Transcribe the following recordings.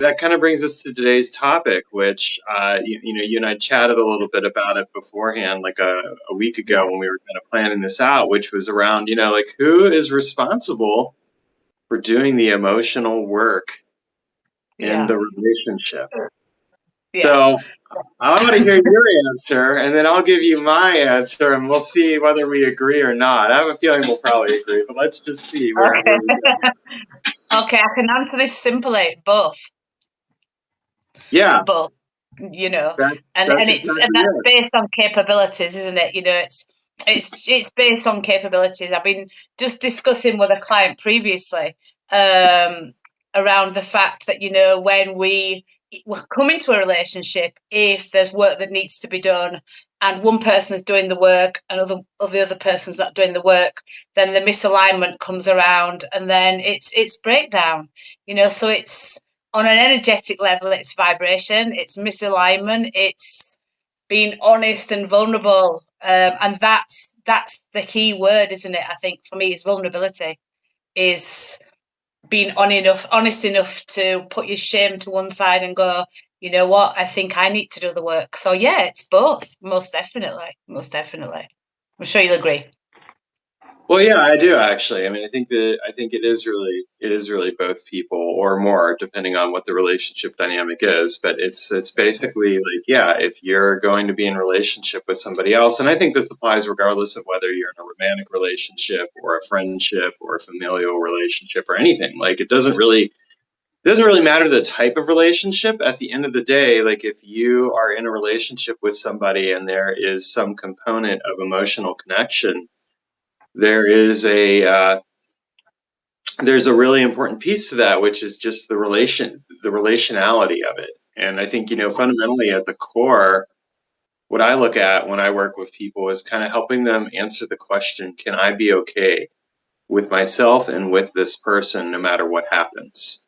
that kind of brings us to today's topic, which you and I chatted a little bit about it beforehand, like a week ago when we were kind of planning this out, which was around, like who is responsible for doing the emotional work in the relationship. So I want to hear your answer, and then I'll give you my answer, and we'll see whether we agree or not. I have a feeling we'll probably agree, but let's just see where we go. Okay, I can answer this simply. Both. Yeah. Both. And that's based on capabilities, isn't it? It's based on capabilities. I've been just discussing with a client previously around the fact that when we come into a relationship, if there's work that needs to be done and one person's doing the work and the other person's not doing the work, then the misalignment comes around, and then it's breakdown. So it's on an energetic level, it's vibration, it's misalignment, it's being honest and vulnerable, and that's the key word, isn't it? I think for me, is vulnerability, is being honest enough to put your shame to one side and go, you know what, I think I need to do the work. So yeah, it's both, most definitely. I'm sure you'll agree. Well, yeah, I do actually. I mean, I think it is really both people or more, depending on what the relationship dynamic is. But it's basically like, yeah, if you're going to be in a relationship with somebody else, and I think this applies regardless of whether you're in a romantic relationship or a friendship or a familial relationship or anything. Like, it doesn't really matter the type of relationship. At the end of the day, like if you are in a relationship with somebody and there is some component of emotional connection, there's a really important piece to that, which is just the relationality of it. And I think, fundamentally at the core, what I look at when I work with people is kind of helping them answer the question, can I be okay with myself and with this person no matter what happens?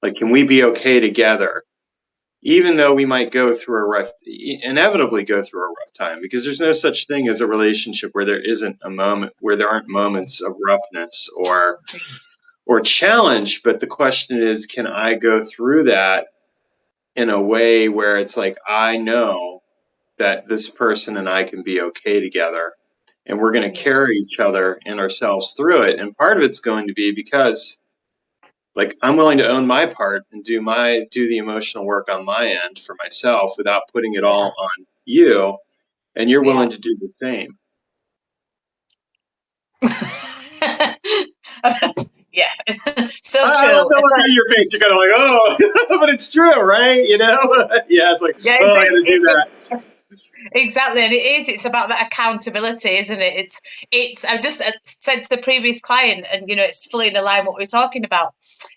Like, can we be okay together, even though we might inevitably go through a rough time? Because there's no such thing as a relationship where there aren't moments of roughness or challenge. But the question is, can I go through that in a way where it's like, I know that this person and I can be okay together, and we're going to carry each other and ourselves through it. And part of it's going to be because, like, I'm willing to own my part and do the emotional work on my end for myself without putting it all on you, and you're willing to do the same. Yeah, so true. I love the look on your face. You're kind of like, oh, but it's true, right? Yeah, it's like, I gotta do that. Exactly, and it's about that accountability, isn't it? It's I've just said to the previous client, and it's fully in line what we're talking about.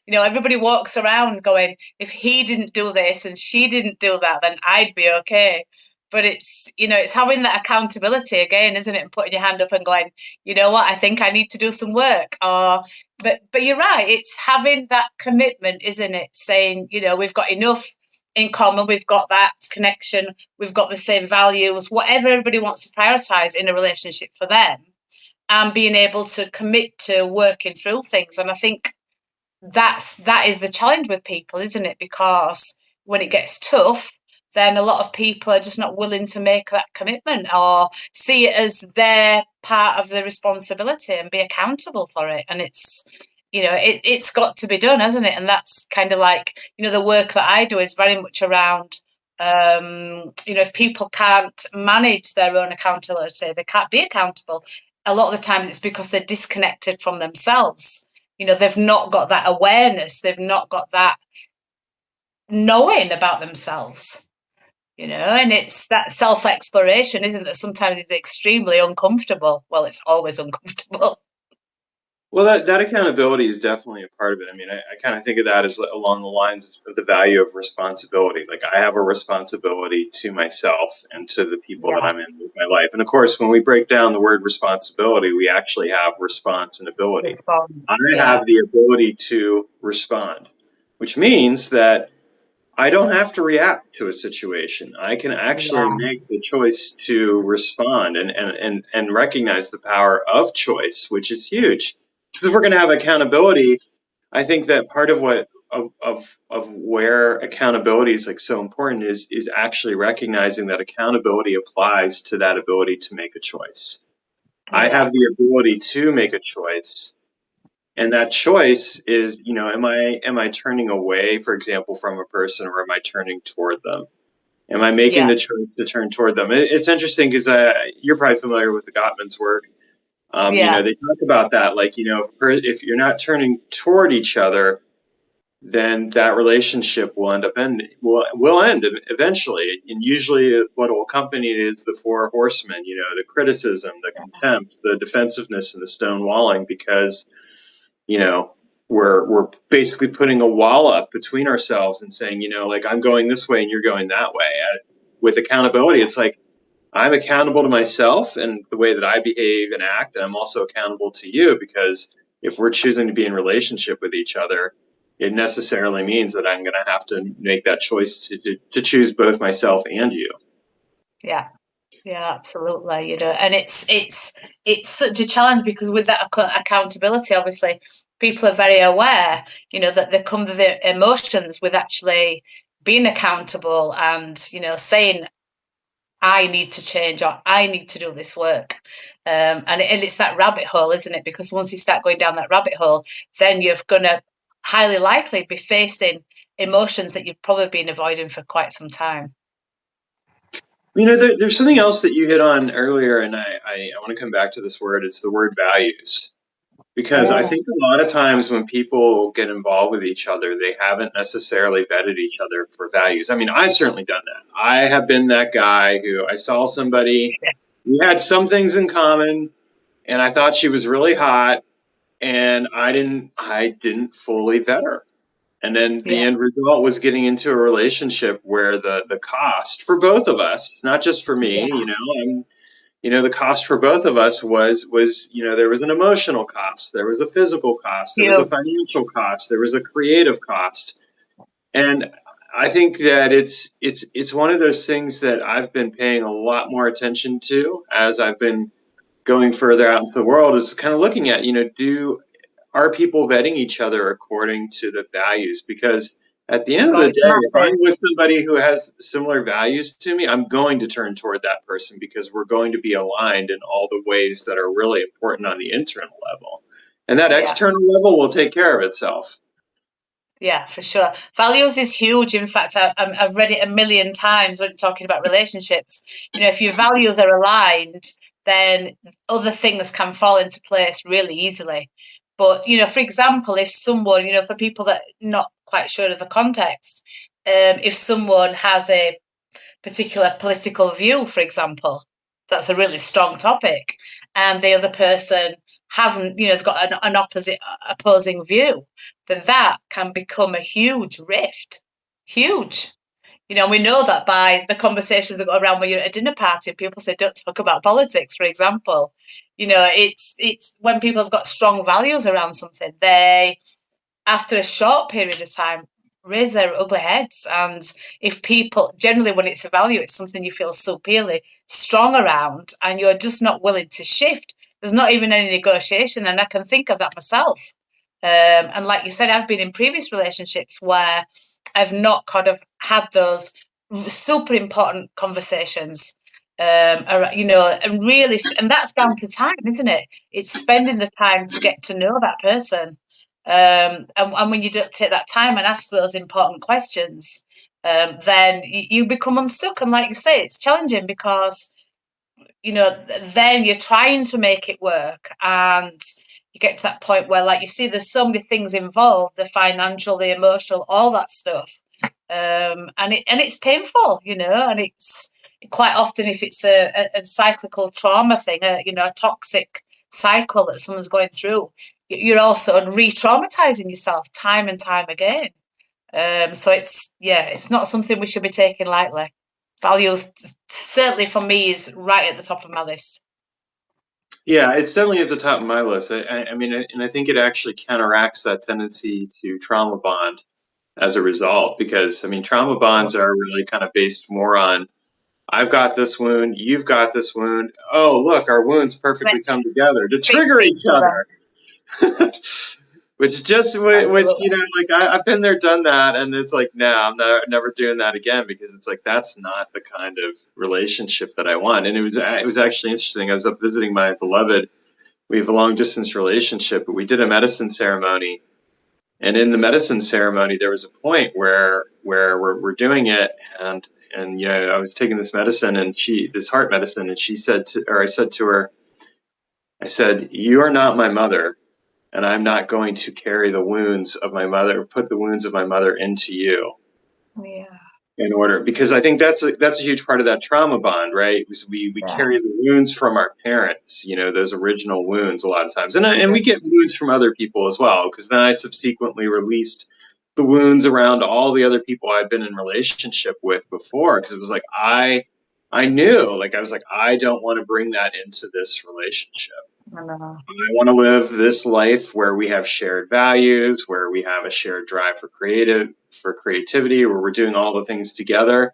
Everybody walks around going, if he didn't do this and she didn't do that, then I'd be okay. But it's having that accountability again, isn't it? And putting your hand up and going, you know what, I think I need to do some work. But you're right, it's having that commitment, isn't it? Saying, we've got enough in common, we've got that connection, we've got the same values, whatever everybody wants to prioritize in a relationship for them, and being able to commit to working through things. And I think that is the challenge with people, isn't it? Because when it gets tough, then a lot of people are just not willing to make that commitment or see it as their part of the responsibility and be accountable for it. And it's got to be done, hasn't it? And that's kind of like, the work that I do is very much around, if people can't manage their own accountability, they can't be accountable. A lot of the times it's because they're disconnected from themselves. They've not got that awareness. They've not got that knowing about themselves, and it's that self-exploration, isn't it? That sometimes it's extremely uncomfortable. Well, it's always uncomfortable. Well, that accountability is definitely a part of it. I mean, I kind of think of that as along the lines of the value of responsibility. Like, I have a responsibility to myself and to the people that I'm in with my life. And of course, when we break down the word responsibility, we actually have response and ability. I have the ability to respond, which means that I don't have to react to a situation. I can actually make the choice to respond and recognize the power of choice, which is huge. Because if we're going to have accountability, I think that part of what of where accountability is like so important is actually recognizing that accountability applies to that ability to make a choice. I Yeah. have the ability to make a choice, and that choice is, am I turning away, for example, from a person, or am I turning toward them? Am I making Yeah. the choice to turn toward them? It's interesting because you're probably familiar with the Gottman's work. Yeah. They talk about that, like, if you're not turning toward each other, then that relationship will end eventually. And usually, what will accompany it is the four horsemen. The criticism, the contempt, the defensiveness, and the stonewalling, because you know we're basically putting a wall up between ourselves and saying, like, I'm going this way and you're going that way. With accountability, it's like, I'm accountable to myself and the way that I behave and act, and I'm also accountable to you, because if we're choosing to be in relationship with each other, it necessarily means that I'm going to have to make that choice to choose both myself and you. Yeah. Yeah, absolutely. And it's such a challenge, because with that accountability, obviously, people are very aware, that they come to their emotions with actually being accountable and, saying, I need to change, or I need to do this work. And it's that rabbit hole, isn't it? Because once you start going down that rabbit hole, then you're going to highly likely be facing emotions that you've probably been avoiding for quite some time. There's something else that you hit on earlier, and I want to come back to this word. It's the word values. Because I Mm, think a lot of times when people get involved with each other, they haven't necessarily vetted each other for values. I mean, I've certainly done that. I have been that guy who, I saw somebody, we had some things in common, and I thought she was really hot, and I didn't fully vet her. And then the yeah, end result was getting into a relationship where the cost for both of us, not just for me, yeah, the cost for both of us was there was an emotional cost, there was a physical cost, there was a you, financial cost, there was a creative cost. And I think that it's one of those things that I've been paying a lot more attention to as I've been going further out into the world, is kind of looking at, do are people vetting each other according to the values? Because at the end of God, the it's day, if I'm massive. with somebody who has similar values to me, I'm going to turn toward that person, because we're going to be aligned in all the ways that are really important on the internal level. And that Yeah. external level will take care of itself. Yeah, for sure. Values is huge. In fact, I've read it a million times when talking about relationships. If your values are aligned, then other things can fall into place really easily. But, for example, if someone, for people that are not quite sure of the context, if someone has a particular political view, for example, that's a really strong topic, and the other person hasn't, has got an opposing view, then that can become a huge rift. Huge. We know that by the conversations that go around when you're at a dinner party and people say, don't talk about politics, for example. It's when people have got strong values around something, they, after a short period of time, raise their ugly heads. And if people, generally, when it's a value, it's something you feel superiorly strong around, and you're just not willing to shift. There's not even any negotiation. And I can think of that myself. And like you said, I've been in previous relationships where I've not kind of had those super important conversations. And really, and that's down to time, isn't it? It's spending the time to get to know that person. And when you don't take that time and ask those important questions, then you become unstuck. And like you say, it's challenging because, then you're trying to make it work, and you get to that point where, like you see, there's so many things involved, the financial, the emotional, all that stuff. And it's painful, and it's quite often, if it's a cyclical trauma thing, a toxic cycle that someone's going through, you're also re-traumatizing yourself time and time again. So it's not something we should be taking lightly. Values, certainly for me, is right at the top of my list. Yeah, it's definitely at the top of my list. I mean, and I think it actually counteracts that tendency to trauma bond as a result, because I mean, trauma bonds are really kind of based more on, I've got this wound, you've got this wound. Oh, look, our wounds perfectly come together to Fix trigger each each other. other. which is just which Absolutely. like I've been there, done that, and it's like no, I'm never doing that again because it's like that's not the kind of relationship that I want. And it was actually interesting. I was up visiting my beloved. We have a long distance relationship, but we did a medicine ceremony. And in the medicine ceremony, there was a point where we're doing it, and I was taking this medicine, and this heart medicine, and I said to her, I said, "You are not my mother, and I'm not going to carry the wounds of my mother, put the wounds of my mother into you." Yeah. In order, because I think that's a huge part of that trauma bond, right? We Yeah. carry the wounds from our parents, those original wounds a lot of times, and Yeah. we get wounds from other people as well. Because then I subsequently released the wounds around all the other people I'd been in relationship with before, because it was like I knew, like I was like I don't want to bring that into this relationship. I know. I want to live this life where we have shared values, where we have a shared drive for creativity, where we're doing all the things together.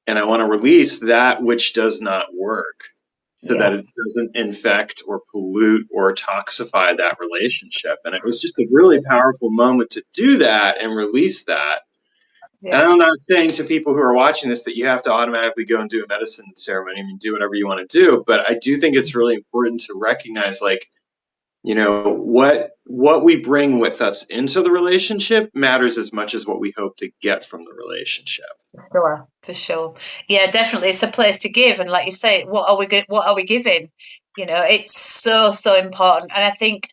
And I want to release that which does not work so that Yeah. it doesn't infect or pollute or toxify that relationship. And it was just a really powerful moment to do that and release that. And Yeah. I'm not saying to people who are watching this that you have to automatically go and do a medicine ceremony. I mean, do whatever you want to do. But I do think it's really important to recognize, like, what we bring with us into the relationship matters as much as what we hope to get from the relationship. Sure, for sure. Yeah, definitely. It's a place to give, and like you say, what are we giving? It's so so important. And I think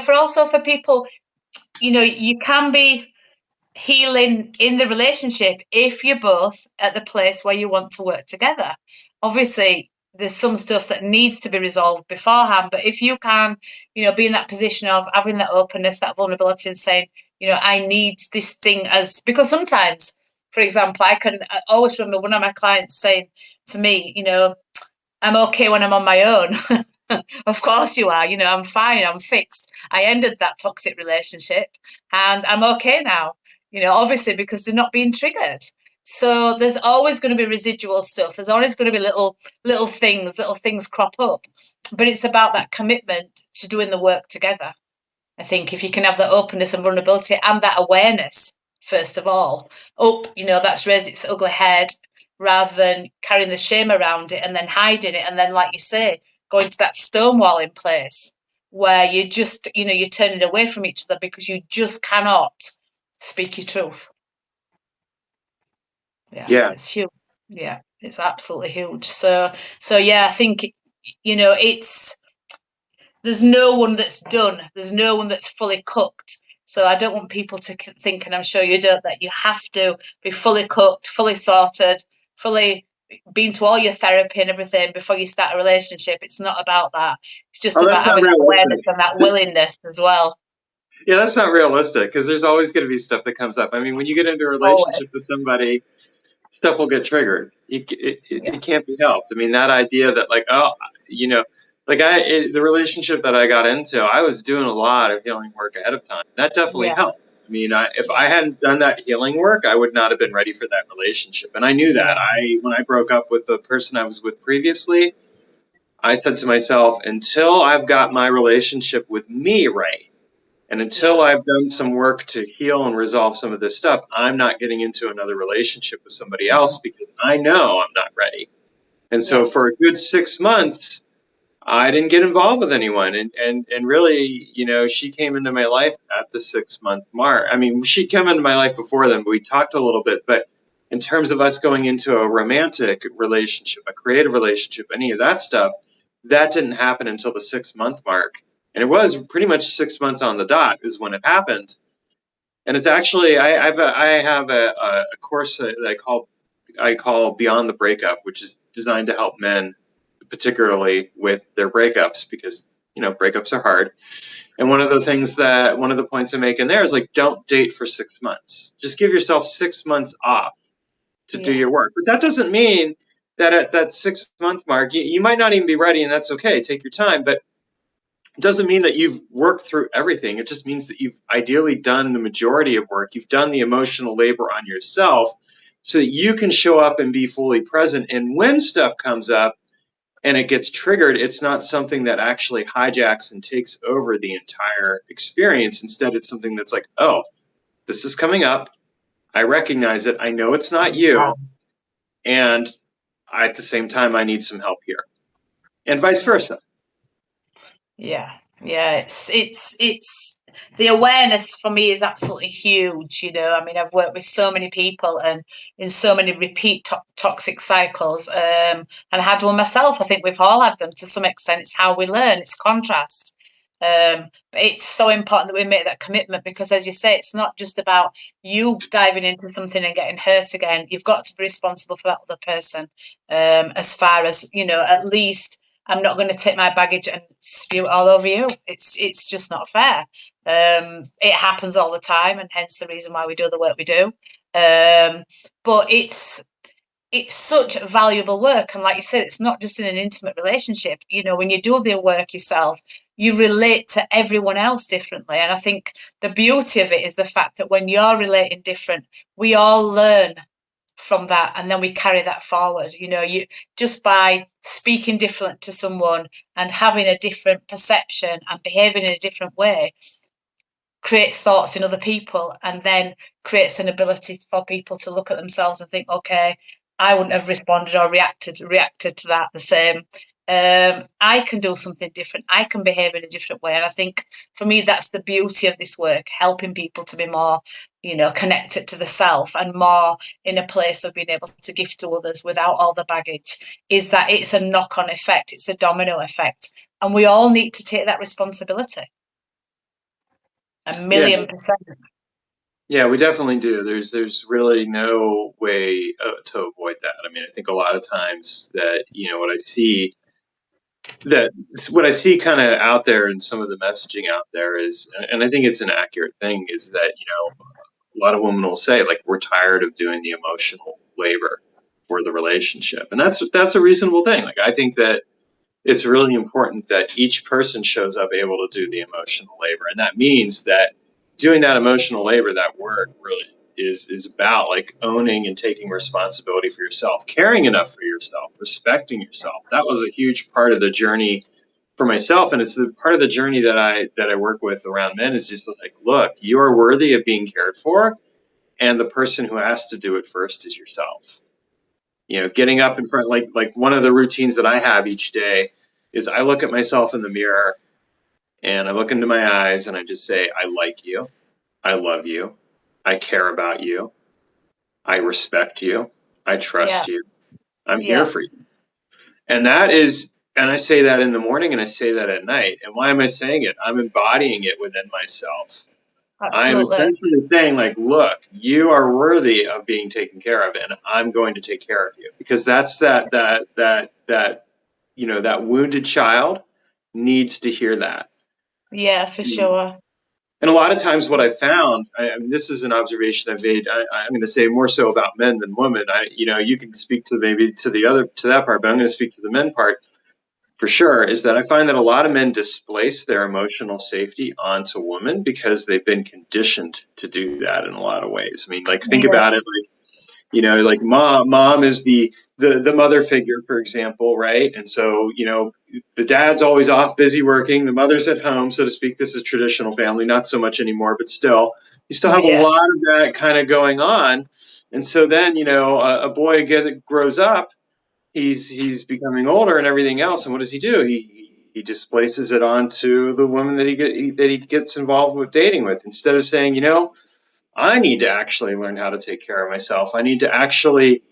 for also for people, you can be healing in the relationship if you're both at the place where you want to work together. Obviously, there's some stuff that needs to be resolved beforehand, but if you can, be in that position of having that openness, that vulnerability, and saying, I need this thing as because sometimes, for example, I always remember one of my clients saying to me, I'm okay when I'm on my own. Of course you are. I'm fine. I'm fixed. I ended that toxic relationship and I'm okay now. Obviously because they're not being triggered. So there's always going to be residual stuff. There's always going to be little things crop up. But it's about that commitment to doing the work together. I think if you can have that openness and vulnerability and that awareness, first of all, that's raised its ugly head rather than carrying the shame around it and then hiding it. And then, like you say, going to that stonewalling place where you just, you're turning away from each other because you just cannot speak your truth. Yeah, Yeah. it's huge. Yeah, it's absolutely huge. So yeah, I think, it's there's no one that's done. There's no one that's fully cooked. So I don't want people to think, and I'm sure you don't, that you have to be fully cooked, fully sorted, fully been to all your therapy and everything before you start a relationship. It's not about that. It's just Oh, that's about not having that awareness realistic. and that willingness as well. Yeah, that's not realistic because there's always going to be stuff that comes up. I mean, when you get into a Always. relationship with somebody, stuff will get triggered. Yeah. It can't be helped. I mean, that idea that like, oh, you know, the relationship that I got into, I was doing a lot of healing work ahead of time. That definitely Yeah. helped. I mean, if Yeah. I hadn't done that healing work, I would not have been ready for that relationship. And I knew that. Yeah. When I broke up with the person I was with previously, I said to myself, until I've got my relationship with me right, and Yeah. until I've done some work to heal and resolve some of this stuff, I'm not getting into another relationship with somebody else No. because I know I'm not ready. And so Yeah. for a good 6 months, I didn't get involved with anyone. And really, she came into my life at the 6 month mark. I mean, she came into my life before then, but we talked a little bit. But in terms of us going into a romantic relationship, a creative relationship, any of that stuff, that didn't happen until the 6 month mark. And it was pretty much 6 months on the dot is when it happened. And it's actually I have a course that I call Beyond the Breakup, which is designed to help men, particularly with their breakups, because breakups are hard. And one of the points I make in there is like, don't date for 6 months. Just give yourself 6 months off to do Yeah. your work. But that doesn't mean that at that 6 month mark, you might not even be ready, and that's okay. Take your time, but it doesn't mean that you've worked through everything. It just means that you've ideally done the majority of work. You've done the emotional labor on yourself so that you can show up and be fully present. And when stuff comes up, and it gets triggered, it's not something that actually hijacks and takes over the entire experience. Instead, it's something that's like, oh, this is coming up. I recognize it. I know it's not you. And at the same time, I need some help here, and vice versa. Yeah, yeah, it's the awareness for me is absolutely huge. I mean, I've worked with so many people and in so many repeat toxic cycles, and I had one myself. I think we've all had them to some extent. It's how we learn. It's contrast. But it's so important that we make that commitment, because, as you say, it's not just about you diving into something and getting hurt again. You've got to be responsible for that other person, as far as, at least I'm not going to take my baggage and spew it all over you. It's just not fair. It happens all the time, and hence the reason why we do the work we do. But it's such valuable work, and like you said, it's not just in an intimate relationship. When you do the work yourself, you relate to everyone else differently, and I think the beauty of it is the fact that when you're relating different, we all learn from that, and then we carry that forward. You just by speaking different to someone and having a different perception and behaving in a different way creates thoughts in other people, and then creates an ability for people to look at themselves and think, okay, I wouldn't have responded or reacted to that the same. I can do something different. I can behave in a different way. And I think for me, that's the beauty of this work, helping people to be more, connected to the self and more in a place of being able to give to others without all the baggage, is that it's a knock-on effect. It's a domino effect. And we all need to take that responsibility. A Yeah, million percent. yeah, we definitely do. There's really no way to avoid that. I mean, I think a lot of times that what I see kind of out there in some of the messaging out there is, and I think it's an accurate thing, is that a lot of women will say, like, we're tired of doing the emotional labor for the relationship, and that's a reasonable thing. Like, I think that it's really important that each person shows up able to do the emotional labor, and that means that doing that emotional labor, that work, really is about like owning and taking responsibility for yourself, caring enough for yourself, respecting yourself. That was a huge part of the journey for myself, and it's the part of the journey that I work with around men, is just like, look, you are worthy of being cared for, and the person who has to do it first is yourself. Getting up in front, like one of the routines that I have each day is I look at myself in the mirror and I look into my eyes and I just say, I like you, I love you, I care about you, I respect you, I Yeah, trust you, I'm here yeah, for you. And I say that in the morning and I say that at night. And why am I saying it? I'm embodying it within myself. I'm absolutely. essentially saying, like, look, you are worthy of being taken care of, and I'm going to take care of you, because that's that wounded child needs to hear that. Yeah, for sure. And a lot of times, what I found, I mean, this is an observation I've made. I'm going to say more so about men than women. You can speak to maybe to that part, but I'm going to speak to the men part for sure. Is that I find that a lot of men displace their emotional safety onto women because they've been conditioned to do that in a lot of ways. I mean, like, think Yeah, about it, like mom is the mother figure, for example, right? And so the dad's always off busy working, the mother's at home, so to speak. This is traditional family, not so much anymore, but still, you still have a yeah, lot of that kind of going on. And so then a boy grows up, he's becoming older and everything else, and what does he do? He displaces it onto the woman that he gets involved with dating with, instead of saying, I need to actually learn how to take care of myself. I need to actually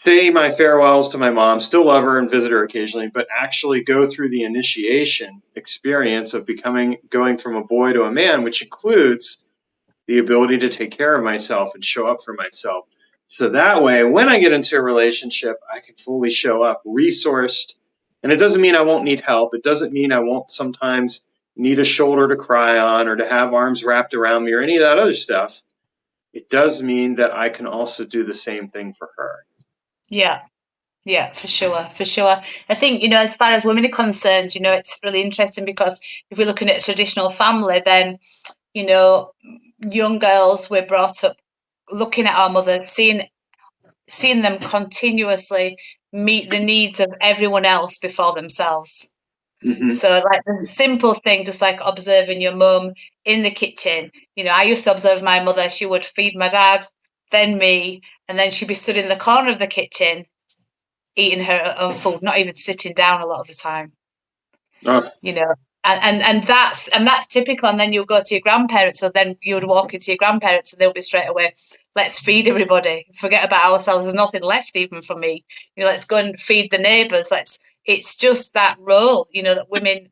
say my farewells to my mom, still love her and visit her occasionally, but actually go through the initiation experience of going from a boy to a man, which includes the ability to take care of myself and show up for myself. So that way, when I get into a relationship, I can fully show up resourced. And it doesn't mean I won't need help. It doesn't mean I won't sometimes need a shoulder to cry on or to have arms wrapped around me or any of that other stuff. It does mean that I can also do the same thing for her. yeah, yeah, for sure, for sure. I think, as far as women are concerned, it's really interesting, because if we're looking at a traditional family, then, you know, young girls were brought up looking at our mothers, seeing them continuously meet the needs of everyone else before themselves. Mm-hmm. So, like the simple thing, just like observing your mum in the kitchen. I used to observe my mother. She would feed my dad, then me, and then she'd be stood in the corner of the kitchen eating her own food, not even sitting down a lot of the time. Oh, you know and that's typical. And then you'll go to your grandparents, or then you would walk into your grandparents and they'll be straight away, let's feed everybody, forget about ourselves, there's nothing left even for me. Let's go and feed the neighbors. It's just that role, that women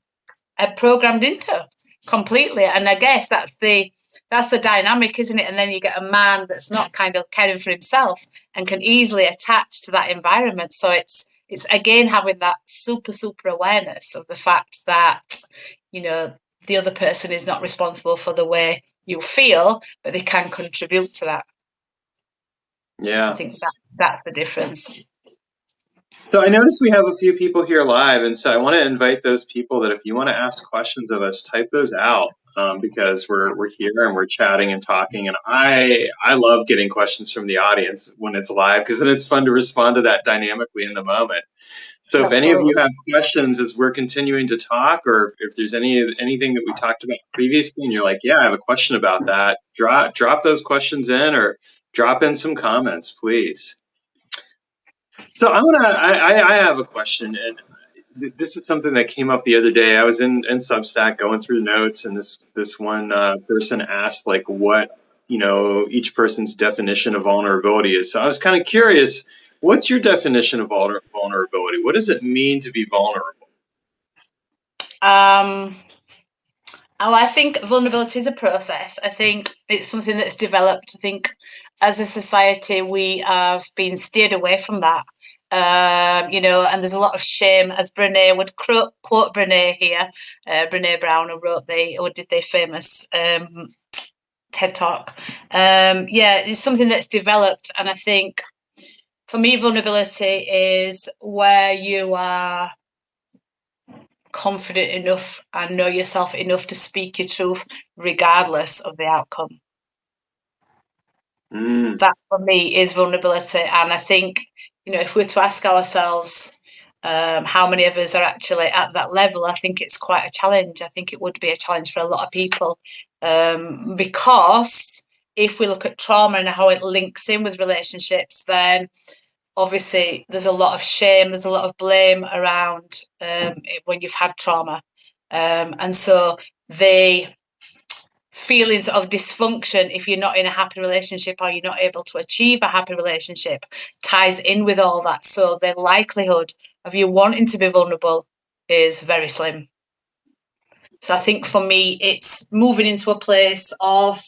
are programmed into completely. And I guess that's the dynamic, isn't it? And then you get a man that's not kind of caring for himself and can easily attach to that environment. So it's again having that super awareness of the fact that the other person is not responsible for the way you feel, but they can contribute to that. yeah. I think that's the difference. So I noticed we have a few people here live, and so I want to invite those people that if you want to ask questions of us, type those out, because we're here and we're chatting and talking, and I love getting questions from the audience when it's live, because then it's fun to respond to that dynamically in the moment. So if any of you Absolutely. have questions as we're continuing to talk, or if there's anything that we talked about previously, and you're like, yeah, I have a question about that, drop those questions in, or drop in some comments, please. So I have a question, and this is something that came up the other day. I was in Substack going through notes, and this one person asked like what each person's definition of vulnerability is. So I was kind of curious, what's your definition of vulnerability? What does it mean to be vulnerable? I think vulnerability is a process. I think it's something that's developed. I think as a society, we have been steered away from that. And there's a lot of shame, as Brene would quote Brene here, Brene Brown, who did the famous TED Talk. It's something that's developed. And I think for me, vulnerability is where you are confident enough and know yourself enough to speak your truth regardless of the outcome. That for me is vulnerability. And I think, if we're to ask ourselves how many of us are actually at that level, I think it's quite a challenge. I think it would be a challenge for a lot of people, because if we look at trauma and how it links in with relationships, then obviously there's a lot of shame, there's a lot of blame around when you've had trauma. And so the feelings of dysfunction, if you're not in a happy relationship or you're not able to achieve a happy relationship, ties in with all that. So the likelihood of you wanting to be vulnerable is very slim. So I think for me, it's moving into a place of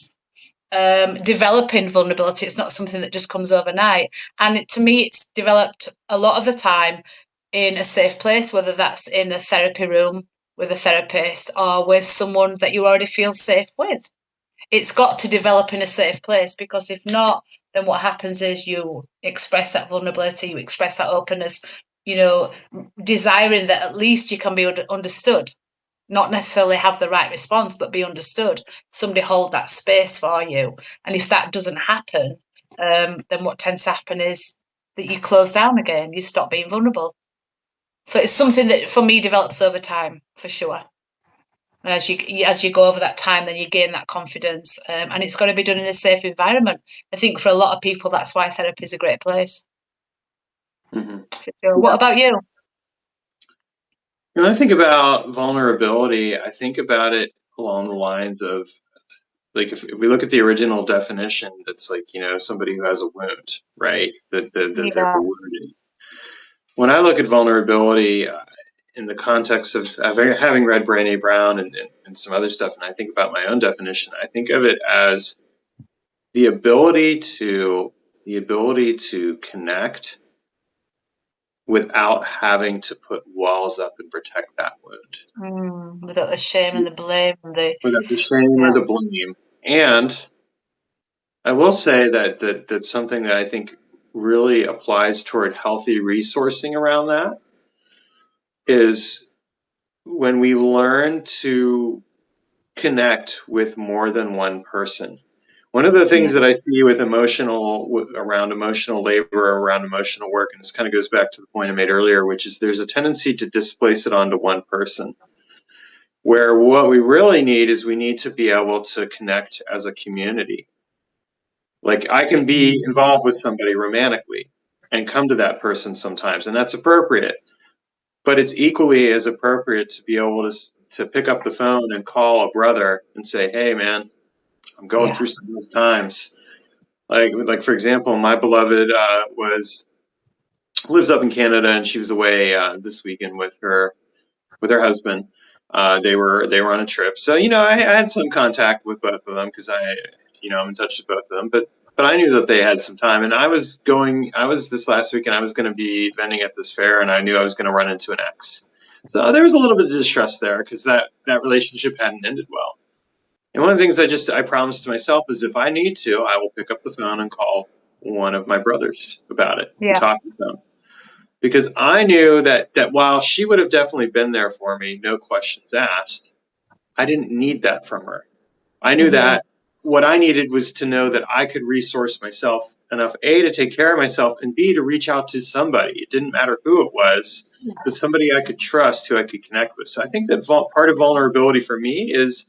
developing vulnerability. It's not something that just comes overnight. And to me, it's developed a lot of the time in a safe place, whether that's in a therapy room with a therapist or with someone that you already feel safe with. It's got to develop in a safe place, because if not, then what happens is you express that vulnerability, you express that openness, desiring that at least you can be understood, not necessarily have the right response, but be understood. Somebody hold that space for you. And if that doesn't happen, then what tends to happen is that you close down again, you stop being vulnerable. So it's something that for me develops over time, for sure. And as you go over that time, then you gain that confidence, and it's got to be done in a safe environment. I think for a lot of people, that's why therapy is a great place. Mm-hmm. Sure. What about you? When I think about vulnerability, I think about it along the lines of, like, if we look at the original definition, that's like, somebody who has a wound, right? That they're Yeah. wounded. When I look at vulnerability in the context of having read Brene Brown and some other stuff, and I think about my own definition, I think of it as the ability to connect without having to put walls up and protect that wound. Without the shame and the blame and Without the shame or the blame. And I will say that's something that I think really applies toward healthy resourcing around that is when we learn to connect with more than one person, One of the Yeah. things that I see with around emotional labor, around emotional work, and this kind of goes back to the point I made earlier, which is there's a tendency to displace it onto one person. Where what we really need is we need to be able to connect as a community. Like I can be involved with somebody romantically and come to that person sometimes, and that's appropriate. But it's equally as appropriate to be able to pick up the phone and call a brother and say, "Hey, man, I'm going Yeah. through some rough times." Like for example, my beloved was lives up in Canada, and she was away this weekend with her husband. They were on a trip, so I had some contact with both of them because I'm in touch with both of them. But I knew that they had some time, and I was this last weekend. I was going to be vending at this fair, and I knew I was going to run into an ex. So there was a little bit of distrust there because that relationship hadn't ended well. And one of the things I promised to myself is if I need to, I will pick up the phone and call one of my brothers about it and Yeah. talk with them because I knew that while she would have definitely been there for me, no questions asked, I didn't need that from her. I knew Mm-hmm. that what I needed was to know that I could resource myself enough, A, to take care of myself, and B, to reach out to somebody. It didn't matter who it was, but somebody I could trust, who I could connect with. So I think that part of vulnerability for me is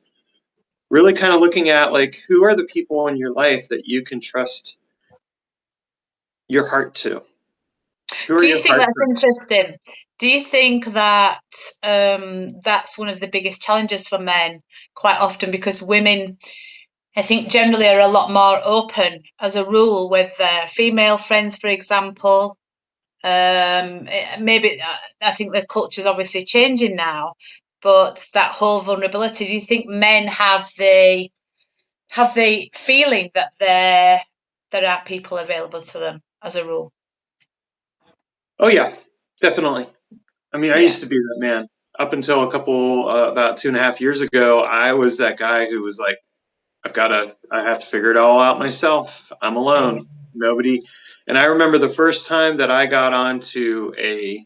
really kind of looking at like who are the people in your life that you can trust your heart to? Who are Do you your think heart that's friends? interesting? Do you think that that's one of the biggest challenges for men quite often because women, I think, generally are a lot more open as a rule with their female friends, for example. Maybe I think the culture's obviously changing now, but that whole vulnerability. Do you think men have the feeling that there are people available to them as a rule? Oh yeah, definitely. I mean, I Yeah. used to be that man. Up until about 2.5 years ago, I was that guy who was like, I have to figure it all out myself. I'm alone. Nobody. And I remember the first time that I got onto it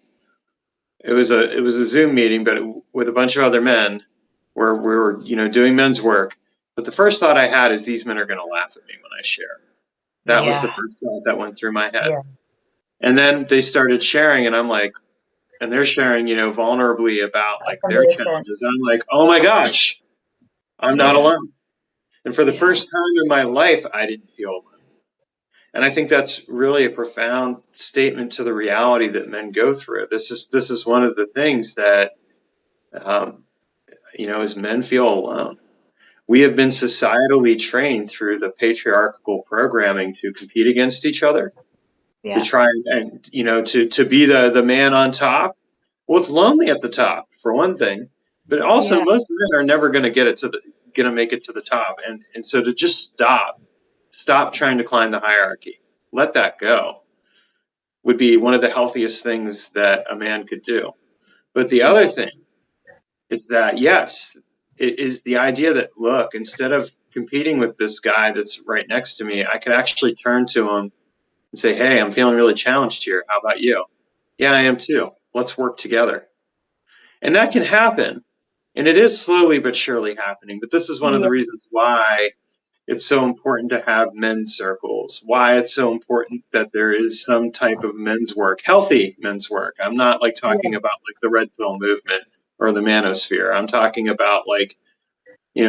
was a Zoom meeting, but with a bunch of other men where we were, doing men's work. But the first thought I had is these men are going to laugh at me when I share. That was the Yeah. first thought that went through my head. Yeah. And then they started sharing, and I'm like, and they're sharing, vulnerably about like That's their amazing. challenges. I'm like, oh my gosh, I'm not Yeah. alone. And for the Yeah. first time in my life, I didn't feel alone. And I think that's really a profound statement to the reality that men go through. This is one of the things that, um, as men feel alone. We have been societally trained through the patriarchal programming to compete against each other, to Yeah. try and to be the man on top. Well, it's lonely at the top for one thing, but also Yeah. most men are never going to make it to the top, and so to just stop trying to climb the hierarchy, let that go, would be one of the healthiest things that a man could do. But the other Yeah. thing is that yes, it is the idea that look, instead of competing with this guy that's right next to me, I could actually turn to him and say, "Hey, I'm feeling really challenged here. How about you?" "Yeah, I am too. Let's work together." And that can happen. And it is slowly but surely happening. But this is one of the Yeah. reasons why it's so important to have men's circles, why it's so important that there is some type of men's work, healthy men's work. I'm not like talking Yeah. about like the red pill movement or the manosphere. I'm talking about like,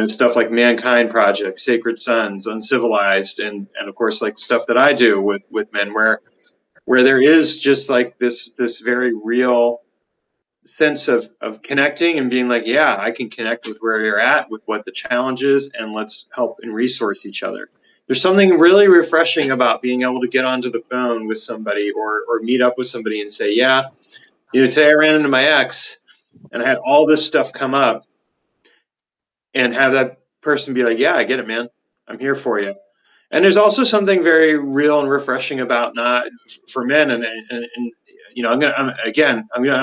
stuff like Mankind Project, Sacred Sons, Uncivilized, and of course like stuff that I do with men where there is just like this very real sense of connecting and being like, yeah, I can connect with where you're at, with what the challenge is, and let's help and resource each other. There's something really refreshing about being able to get onto the phone with somebody or meet up with somebody and say, yeah, today I ran into my ex and I had all this stuff come up, and have that person be like, yeah, I get it, man. I'm here for you. And there's also something very real and refreshing about not for men, and I'm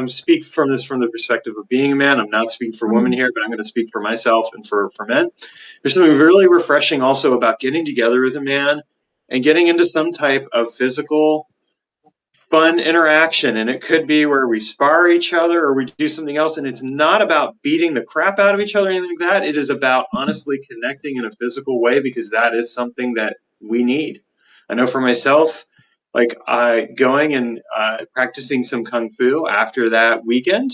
speak from the perspective of being a man. I'm not speaking for women Mm. here, but I'm going to speak for myself and for men. There's something really refreshing also about getting together with a man and getting into some type of physical fun interaction, and it could be where we spar each other or we do something else, and it's not about beating the crap out of each other or anything like that. It is about honestly connecting in a physical way, because that is something that we need. I know for myself, like going and practicing some kung fu after that weekend,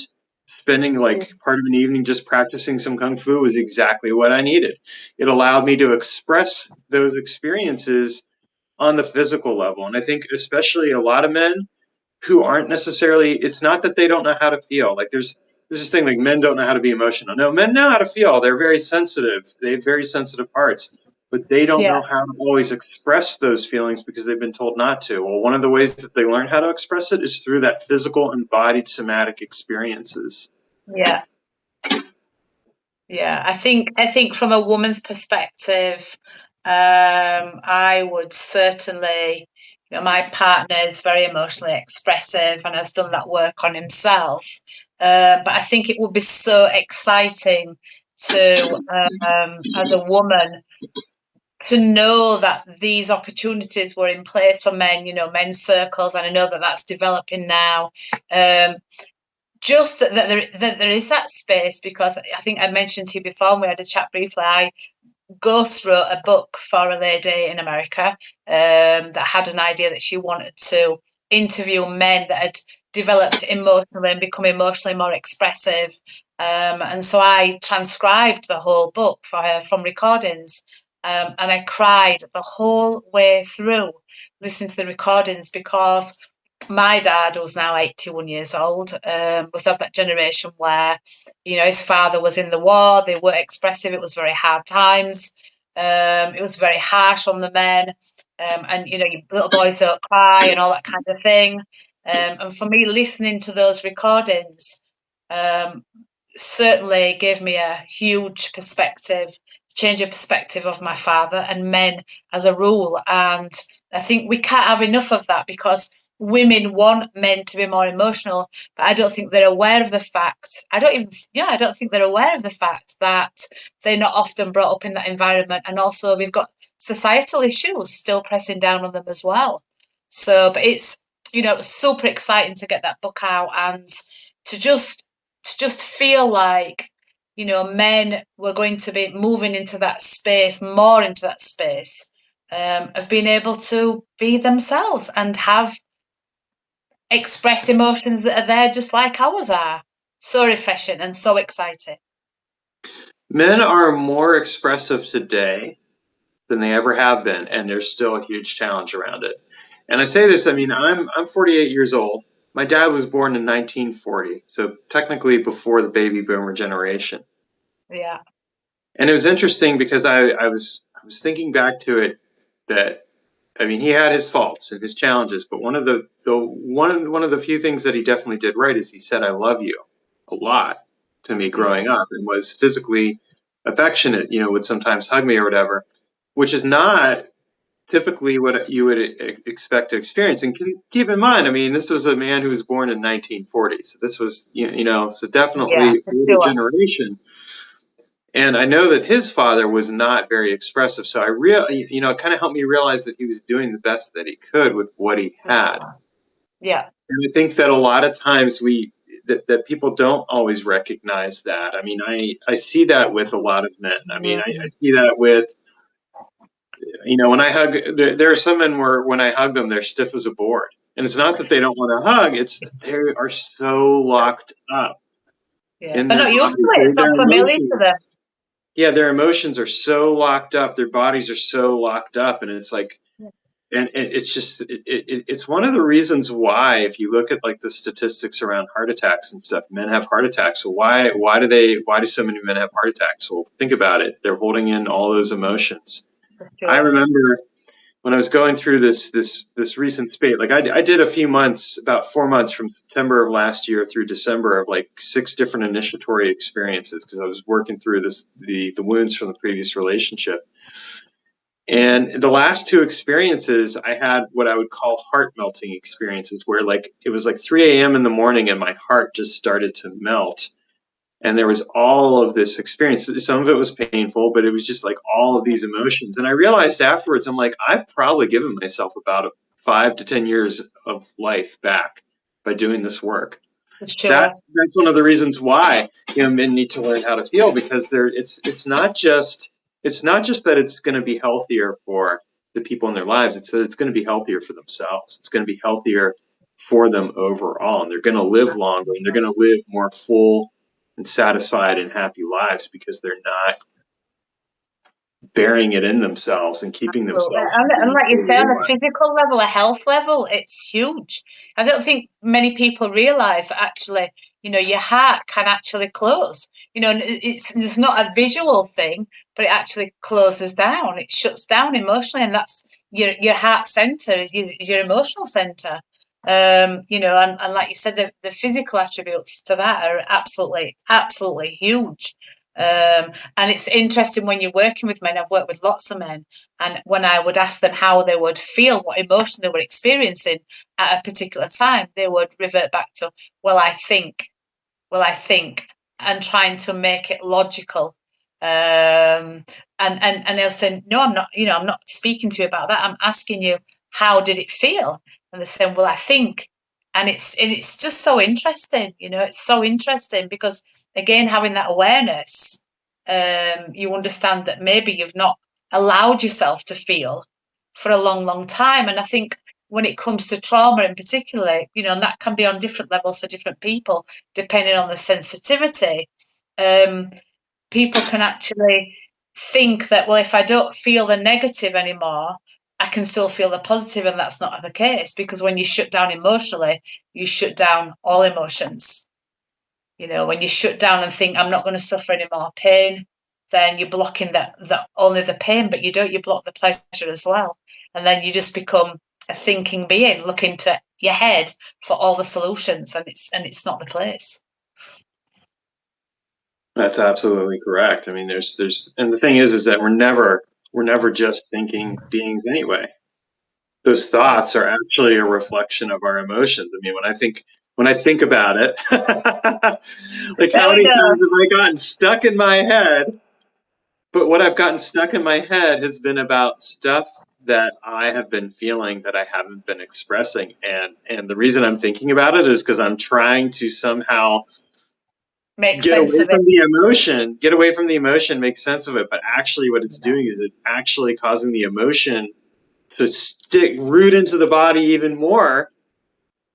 spending like part of an evening just practicing some kung fu was exactly what I needed. It allowed me to express those experiences on the physical level. And I think especially a lot of men who aren't necessarily, it's not that they don't know how to feel. Like there's this thing like men don't know how to be emotional. No, men know how to feel. They're very sensitive. They have very sensitive parts, but they don't Yeah, know how to always express those feelings because they've been told not to. Well, one of the ways that they learn how to express it is through that physical embodied somatic experiences. yeah. Yeah, I think from a woman's perspective, I would certainly, my partner is very emotionally expressive and has done that work on himself. But I think it would be so exciting to, as a woman, to know that these opportunities were in place for men, men's circles, and I know that that's developing now. Um, just that there is that space, because I think I mentioned to you before, and we had a chat briefly. I ghost wrote a book for a lady in America that had an idea that she wanted to interview men that had developed emotionally and become emotionally more expressive. And so I transcribed the whole book for her from recordings. And I cried the whole way through listening to the recordings, because my dad, who's now 81 years old, was of that generation where, his father was in the war, they were expressive, it was very hard times, it was very harsh on the men, and, little boys don't cry and all that kind of thing. And for me, listening to those recordings um, certainly gave me a huge perspective, change of perspective of my father and men as a rule. And I think we can't have enough of that, because women want men to be more emotional, but I don't think they're aware of the fact. I don't think they're aware of the fact that they're not often brought up in that environment. And also, we've got societal issues still pressing down on them as well. So, but it's, super exciting to get that book out, and to just feel like, men were going to be moving into that space, more into that space, of being able to be themselves and express emotions that are there just like ours are. So refreshing and so exciting. Men are more expressive today than they ever have been, and there's still a huge challenge around it. And I say this, I mean, I'm 48 years old. My dad was born in 1940, so technically before the baby boomer generation. Yeah, And it was interesting because I was thinking back to it, that I mean, he had his faults and his challenges, but one of the few things that he definitely did right is he said "I love you" a lot to me yeah, growing up, and was physically affectionate. Would sometimes hug me or whatever, which is not typically what you would expect to experience. And keep in mind, I mean, this was a man who was born in 1940, so this was so yeah, definitely for older sure. generation. And I know that his father was not very expressive, so it kind of helped me realize that he was doing the best that he could with what he For had. sure. Yeah, And I think that a lot of times that people don't always recognize that. I mean, I see that with a lot of men. I mean, I see that with, when I hug, there are some men where when I hug them, they're stiff as a board. And it's not that they don't want to hug, it's that they are so locked up yeah. in They're their not used to bodies. it. It's not Their familiar to emotions, them. yeah, their emotions are so locked up, their bodies are so locked up, and it's like, and it's just it's one of the reasons why, if you look at like the statistics around heart attacks and stuff, men have heart attacks. Well, why do so many men have heart attacks? Well, think about it, they're holding in all those emotions. For I sure. remember when I was going through this recent spate, like I did a few months, about 4 months from September of last year through December, of like 6 different initiatory experiences, because I was working through the wounds from the previous relationship. And the last two experiences, I had what I would call heart melting experiences, where like it was like 3 a.m. in the morning and my heart just started to melt. And there was all of this experience. Some of it was painful, but it was just like all of these emotions. And I realized afterwards, I'm like, I've probably given myself about 5 to 10 years of life back by doing this work. Sure. That's one of the reasons why men need to learn how to feel, because it's not just that it's going to be healthier for the people in their lives. It's that it's going to be healthier for themselves. It's going to be healthier for them overall, and they're going to live longer, and they're going to live more full and satisfied and happy lives because they're not burying it in themselves and keeping Absolutely. themselves And like you say, on a from physical level, a health level, it's huge. I don't think many people realise that actually, your heart can actually close. And it's not a visual thing, but it actually closes down. It shuts down emotionally, and that's your heart center is your emotional center. And like you said, the physical attributes to that are absolutely, absolutely huge. And it's interesting when you're working with men. I've worked with lots of men, and when I would ask them how they would feel, what emotion they were experiencing at a particular time, they would revert back to, well, I think, and trying to make it logical. And they'll say, no, I'm not, I'm not speaking to you about that. I'm asking you, how did it feel? And they're saying, well, I think. And it's just so interesting, it's so interesting because, again, having that awareness, you understand that maybe you've not allowed yourself to feel for a long, long time. And I think when it comes to trauma in particular, and that can be on different levels for different people, depending on the sensitivity, people can actually think that, well, if I don't feel the negative anymore, I can still feel the positive, and that's not the case, because when you shut down emotionally, you shut down all emotions. When you shut down and think, I'm not going to suffer any more pain, then you're blocking only the pain, but you block the pleasure as well. And then you just become a thinking being looking to your head for all the solutions, and it's not the place. That's absolutely correct. I mean, and the thing is that we're never just thinking beings anyway. Those thoughts are actually a reflection of our emotions. I mean, when I think about it, like how There we many go. times have I gotten stuck in my head? But what I've gotten stuck in my head has been about stuff that I have been feeling that I haven't been expressing. And the reason I'm thinking about it is because I'm trying to somehow Make sense of it. get away from the emotion, make sense of it. But actually what it's doing is it's actually causing the emotion to root into the body even more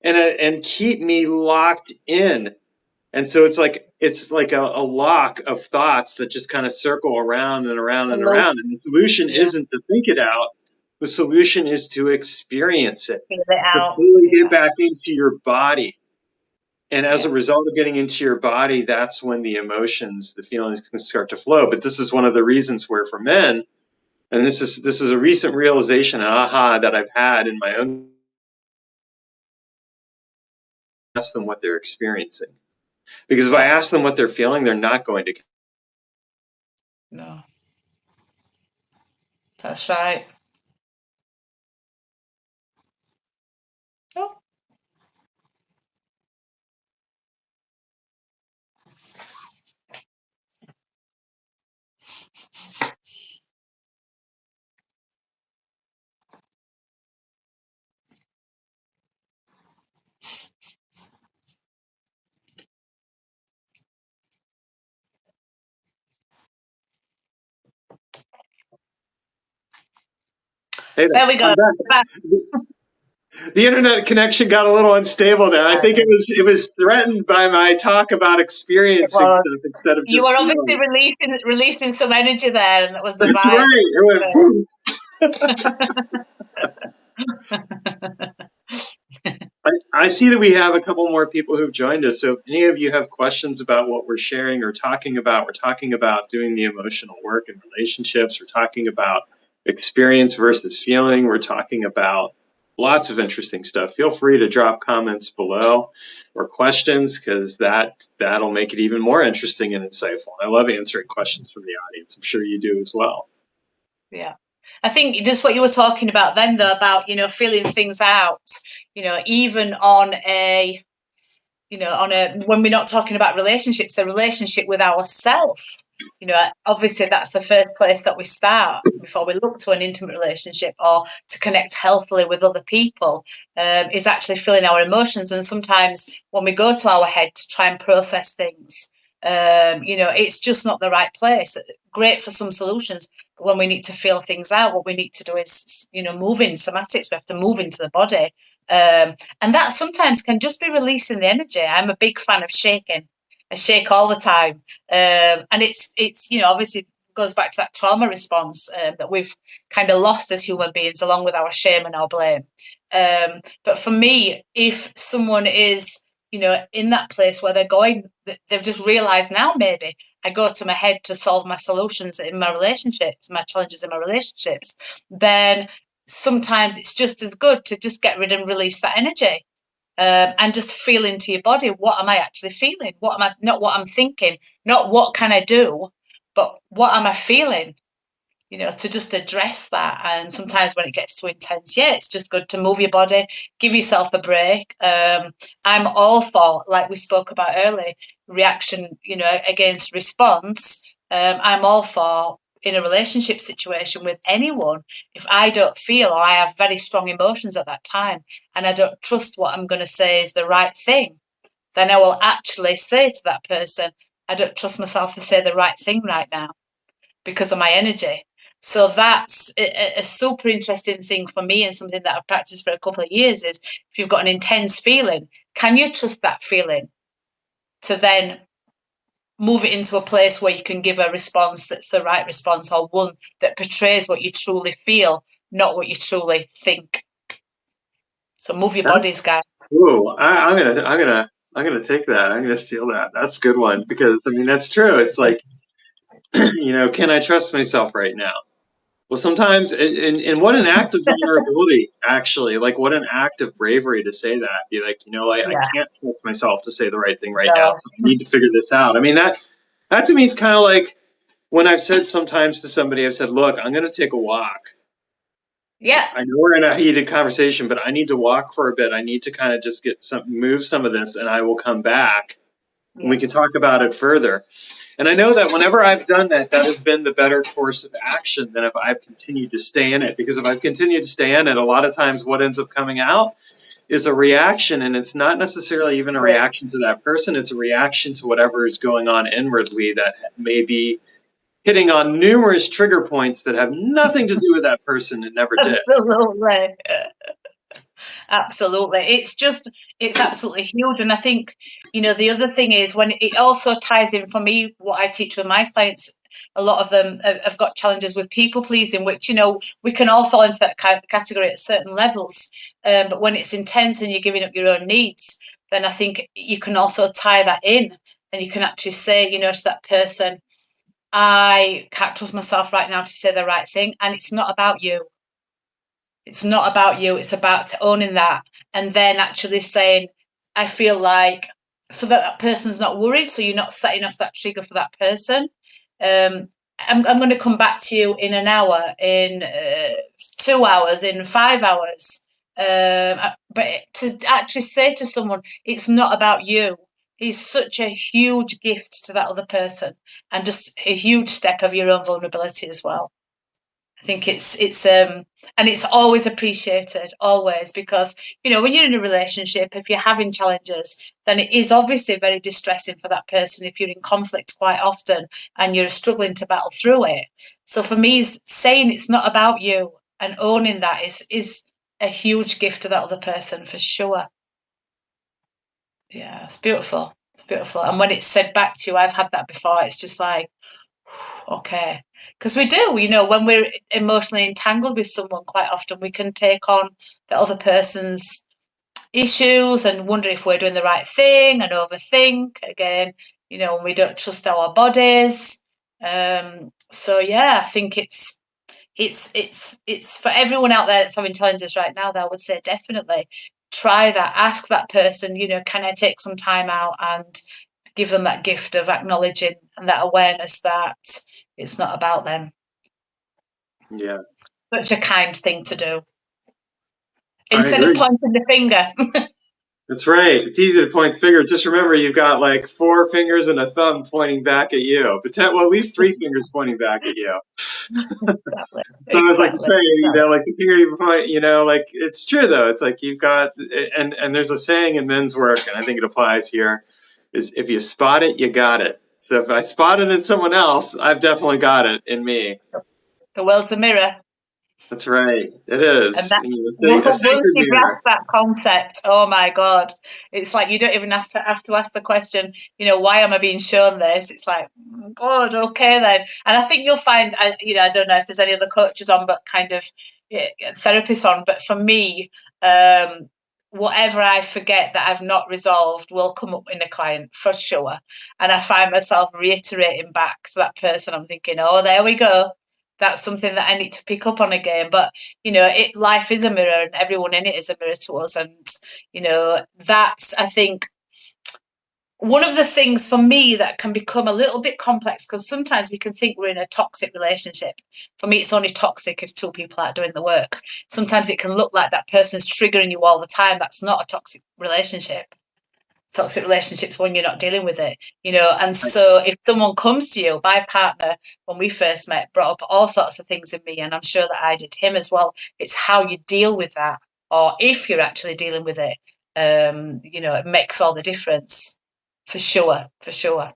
and keep me locked in. And so it's like a lock of thoughts that just kind of circle around and around and around. And the solution isn't to think it out. The solution is to experience it, Feel it to out. fully Yeah. get back into your body. And as a result of getting into your body, that's when the emotions, the feelings can start to flow. But this is one of the reasons where for men, and this is a recent realization, an aha that I've had in my own, ask them what they're experiencing. Because if I ask them what they're feeling, they're not going to. No. That's right. Oh. Hey, There we go. the internet connection got a little unstable there. I think it was threatened by my talk about experiencing Well, stuff instead of you just were obviously feeling. releasing some energy there, and that was the That's vibe. right. It went boom. I see that we have a couple more people who've joined us. So if any of you have questions about what we're sharing or talking about, we're talking about doing the emotional work in relationships. We're talking about experience versus feeling. We're talking about lots of interesting stuff. Feel free to drop comments below or questions, because that'll make it even more interesting and insightful. I love answering questions from the audience. I'm sure you do as well. Yeah. I think just what you were talking about then, though, about, feeling things out, even on when we're not talking about relationships, a relationship with ourself. Obviously that's the first place that we start before we look to an intimate relationship or to connect healthily with other people, is actually feeling our emotions. And sometimes when we go to our head to try and process things, it's just not the right place. Great for some solutions, but when we need to feel things out, what we need to do is, move in somatics. We have to move into the body. And that sometimes can just be releasing the energy. I'm a big fan of shaking. I shake all the time. And it's obviously goes back to that trauma response that we've kind of lost as human beings, along with our shame and our blame. But for me, if someone is, in that place where they're going, they've just realised now, maybe I go to my head to solve my solutions in my relationships, my challenges in my relationships, then sometimes it's just as good to just get rid and release that energy. And just feel into your body. What am I actually feeling? Not what I'm thinking, not what can I do, but what am I feeling? To just address that. And sometimes when it gets too intense, it's just good to move your body, give yourself a break. I'm all for, like we spoke about earlier, reaction, against response. I'm all for, in a relationship situation with anyone, if I don't feel, or I have very strong emotions at that time, and I don't trust what I'm going to say is the right thing, then I will actually say to that person, I don't trust myself to say the right thing right now because of my energy. So that's a super interesting thing for me, and something that I've practiced for a couple of years, is if you've got an intense feeling, can you trust that feeling to then move it into a place where you can give a response that's the right response, or one that portrays what you truly feel, not what you truly think. So move your bodies, guys. Ooh, I'm gonna take that. I'm gonna steal that. That's a good one, because I mean that's true. It's like, can I trust myself right now? Well, sometimes, and what an act of vulnerability, actually. Like, what an act of bravery to say that. Be like, I Yeah. can't trust myself to say the right thing right now. No. I need to figure this out. I mean, that to me is kind of like when I've said sometimes to somebody, I've said, look, I'm going to take a walk. Yeah. I know we're in a heated conversation, but I need to walk for a bit. I need to kind of just move some of this, and I will come back and we Yeah. can talk about it further. And I know that whenever I've done that, that has been the better course of action than if I've continued to stay in it. Because if I've continued to stay in it, a lot of times what ends up coming out is a reaction, and it's not necessarily even a reaction to that person. It's a reaction to whatever is going on inwardly that may be hitting on numerous trigger points that have nothing to do with that person and never did. Absolutely. Absolutely. It's absolutely huge. And I think, the other thing is, when it also ties in for me, what I teach with my clients, a lot of them have got challenges with people pleasing, which, we can all fall into that category at certain levels. But when it's intense and you're giving up your own needs, then I think you can also tie that in, and you can actually say, to that person, I can't trust myself right now to say the right thing. And it's not about you. It's not about you. It's about owning that, and then actually saying, I feel like, so that person's not worried. So you're not setting off that trigger for that person. I'm going to come back to you in an hour, in 2 hours, in 5 hours. But to actually say to someone, it's not about you, is such a huge gift to that other person, and just a huge step of your own vulnerability as well. I think and it's always appreciated, always, because when you're in a relationship, if you're having challenges, then it is obviously very distressing for that person if you're in conflict quite often and you're struggling to battle through it. So for me, saying it's not about you and owning that is a huge gift to that other person, for sure. Yeah, it's beautiful. It's beautiful. And when it's said back to you, I've had that before. It's just like, okay. Because we do, when we're emotionally entangled with someone, quite often we can take on the other person's issues and wonder if we're doing the right thing, and overthink again, when we don't trust our bodies. So yeah, I think it's for everyone out there that's having challenges right now, that I would say definitely try that. Ask that person, can I take some time out, and give them that gift of acknowledging and that awareness that it's not about them. Yeah, Such a kind thing to do. I Instead of agree. pointing the finger. That's right. It's easy to point the finger. Just remember, you've got like four fingers and a thumb pointing back at you. Well, at least three fingers pointing back at you. Exactly. So I was like Exactly. saying, Exactly. like the finger you point, like it's true though. It's like you've got, and there's a saying in men's work, and I think it applies here, is if you spot it, you got it. So if I spot it in someone else, I've definitely got it in me. The world's a mirror. That's right. It And is. that A once sacred you grasp mirror. that concept, oh my God, it's like you don't even have to ask the question, why am I being shown this? It's like, God, okay then. And I think you'll find, I don't know if there's any other coaches on, but kind of therapists on. But for me, whatever I forget that I've not resolved will come up in a client for sure. And I find myself reiterating back to that person. I'm thinking, oh, there we go. That's something that I need to pick up on again. But life is a mirror, and everyone in it is a mirror to us. And that's, I think, one of the things for me that can become a little bit complex, because sometimes we can think we're in a toxic relationship. For me, it's only toxic if two people aren't doing the work. Sometimes it can look like that person's triggering you all the time. That's not a toxic relationship. Toxic relationships when you're not dealing with it, and so if someone comes to you, my partner, when we first met, brought up all sorts of things in me, and I'm sure that I did him as well. It's how you deal with that, or if you're actually dealing with it, it makes all the difference, for sure, for sure.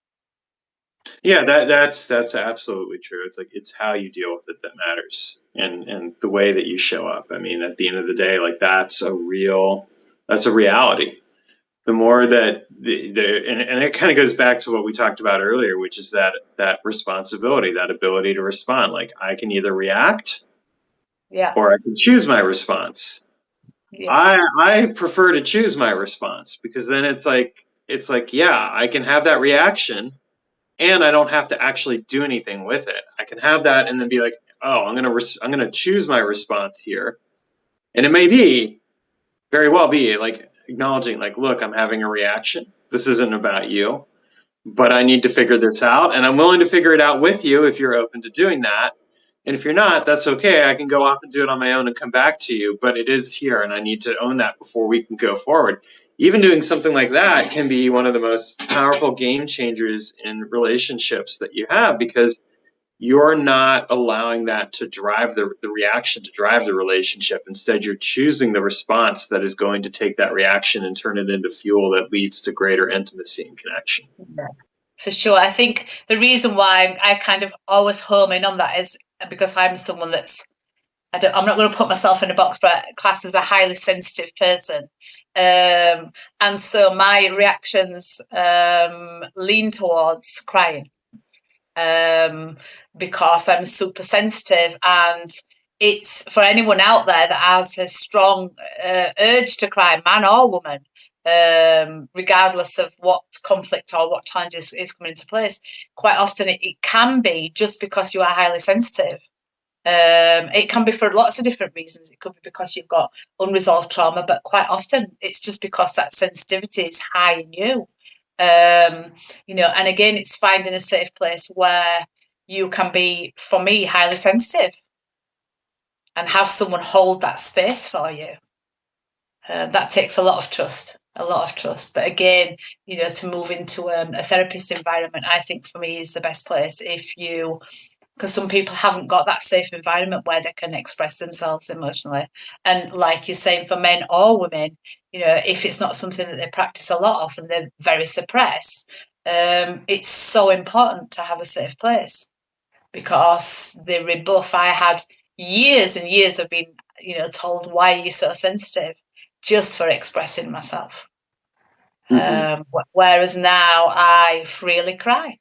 Yeah, that's absolutely true. It's like it's how you deal with it that matters, and the way that you show up. I mean, at the end of the day, like that's a reality. The more that and it kind of goes back to what we talked about earlier, which is that responsibility, that ability to respond. Like I can either react Yeah, or I can choose my response. yeah, I prefer to choose my response because then it's like yeah, I can have that reaction and I don't have to actually do anything with it. I can have that and then be like, oh, I'm gonna choose my response here, and it may be very well be like acknowledging like, look, I'm having a reaction. This isn't about you, but I need to figure this out, and I'm willing to figure it out with you if you're open to doing that. And if you're not, that's okay. I can go off and do it on my own and come back to you, but it is here, and I need to own that before we can go forward. Even doing something like that can be one of the most powerful game changers in relationships that you have because you're not allowing that to drive the reaction to drive the relationship. Instead, you're choosing the response that is going to take that reaction and turn it into fuel that leads to greater intimacy and connection. yeah. For sure. I think the reason why I kind of always home in on that is because I'm someone that's I'm not going to put myself in a box, but class as a highly sensitive person. And so my reactions lean towards crying um, because I'm super sensitive. And it's for anyone out there that has a strong urge to cry, man or woman, regardless of what conflict or what challenge is coming into place, quite often it can be just because you are highly sensitive. It can be for lots of different reasons. It could be because you've got unresolved trauma, but quite often it's just because that sensitivity is high in you. And again, it's finding a safe place where you can be, for me, highly sensitive and have someone hold that space for you. That takes a lot of trust, a lot of trust. But again, to move into a therapist environment, I think for me is the best place because some people haven't got that safe environment where they can express themselves emotionally. And like you're saying, for men or women, if it's not something that they practice a lot of and they're very suppressed, it's so important to have a safe place because the rebuff I had years and years of being, told why are you so sensitive just for expressing myself. Mm-hmm. Whereas now I freely cry.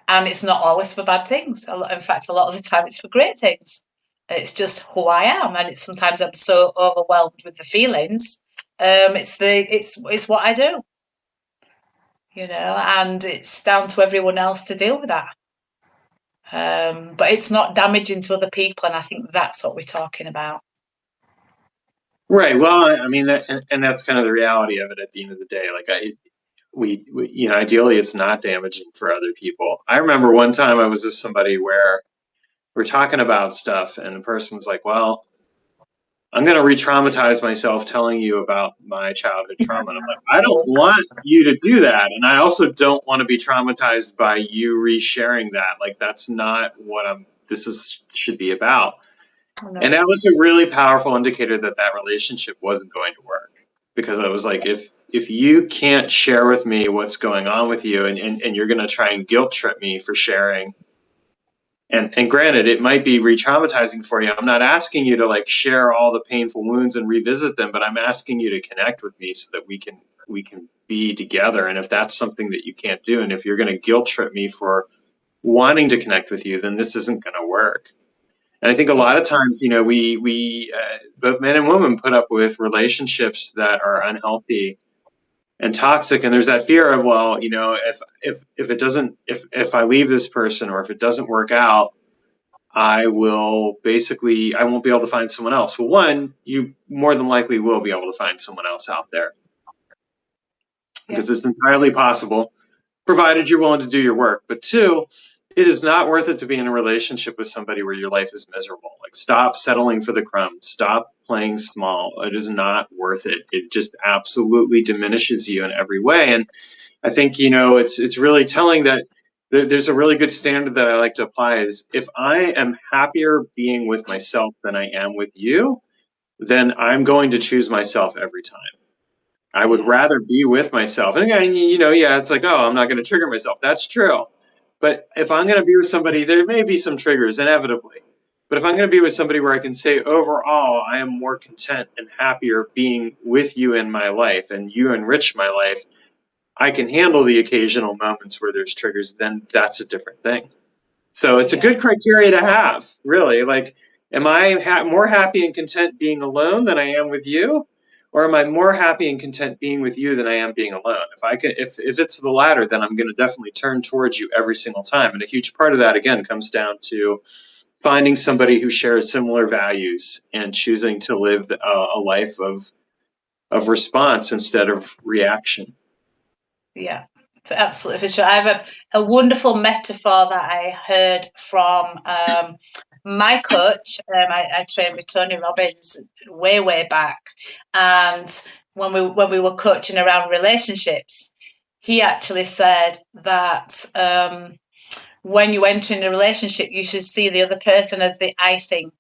And it's not always for bad things. In fact, a lot of the time it's for great things. It's just who I am, and sometimes I'm so overwhelmed with the feelings. It's what I do, and it's down to everyone else to deal with that. But it's not damaging to other people, and I think that's what we're talking about. Right. Well, I mean, and that's kind of the reality of it at the end of the day. Like ideally, it's not damaging for other people. I remember one time I was with somebody where we're talking about stuff, and the person was like, "Well, I'm going to re-traumatize myself telling you about my childhood trauma. And I'm like, I don't want you to do that. And I also don't want to be traumatized by you resharing that. Like, that's not what should be about. And that was a really powerful indicator that that relationship wasn't going to work, because I was like, if you can't share with me what's going on with you, and you're going to try and guilt trip me for sharing, and granted, it might be re-traumatizing for you. I'm not asking you to like share all the painful wounds and revisit them, but I'm asking you to connect with me so that we can be together. And if that's something that you can't do, and if you're going to guilt trip me for wanting to connect with you, then this isn't going to work. And I think a lot of times, we both men and women put up with relationships that are unhealthy and toxic, and there's that fear of, well, if it doesn't, if I leave this person, or if it doesn't work out, I won't be able to find someone else. Well, one, you more than likely will be able to find someone else out there, because it's entirely possible, provided you're willing to do your work. But two, it is not worth it to be in a relationship with somebody where your life is miserable. Like, stop settling for the crumbs. Stop playing small. It is not worth it. It just absolutely diminishes you in every way. And I think, it's really telling that there's a really good standard that I like to apply is, if I am happier being with myself than I am with you, then I'm going to choose myself every time. I would rather be with myself. And again, yeah, it's like, oh, I'm not going to trigger myself. That's true. But if I'm going to be with somebody, there may be some triggers inevitably. But if I'm going to be with somebody where I can say, overall, I am more content and happier being with you in my life, and you enrich my life, I can handle the occasional moments where there's triggers, then that's a different thing. So it's a good criteria to have, really. Like, am I more happy and content being alone than I am with you? Or am I more happy and content being with you than I am being alone? If it's the latter, then I'm going to definitely turn towards you every single time. And a huge part of that, again, comes down to finding somebody who shares similar values and choosing to live a life of response instead of reaction. Yeah, absolutely, for sure. I have a wonderful metaphor that I heard from my coach. I trained with Tony Robbins way back, and when we were coaching around relationships, he actually said that when you enter in a relationship, you should see the other person as the icing,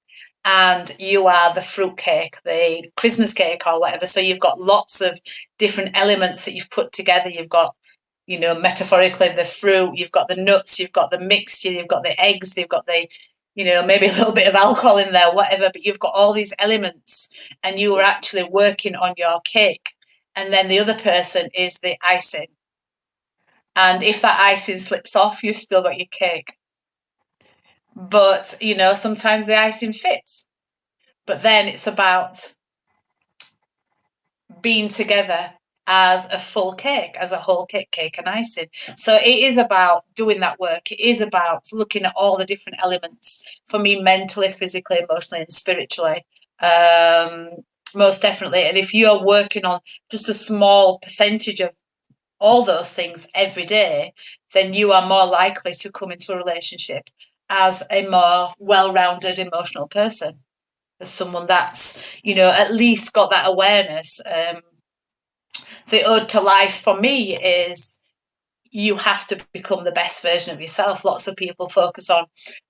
and you are the fruitcake, the Christmas cake, or whatever. So you've got lots of different elements that you've put together. You've got, metaphorically, the fruit, you've got the nuts, you've got the mixture, you've got the eggs, you've got the, maybe a little bit of alcohol in there, whatever, but you've got all these elements, and you are actually working on your cake. And then the other person is the icing. And if that icing slips off, you've still got your cake. But, sometimes the icing fits. But then it's about being together as a full cake, as a whole cake and icing. So it is about doing that work. It is about looking at all the different elements, for me, mentally, physically, emotionally, and spiritually. Most definitely. And if you're working on just a small percentage of all those things every day, then you are more likely to come into a relationship as a more well-rounded emotional person, as someone that's, at least got that awareness. The ode to life for me is, you have to become the best version of yourself. Lots of people focus on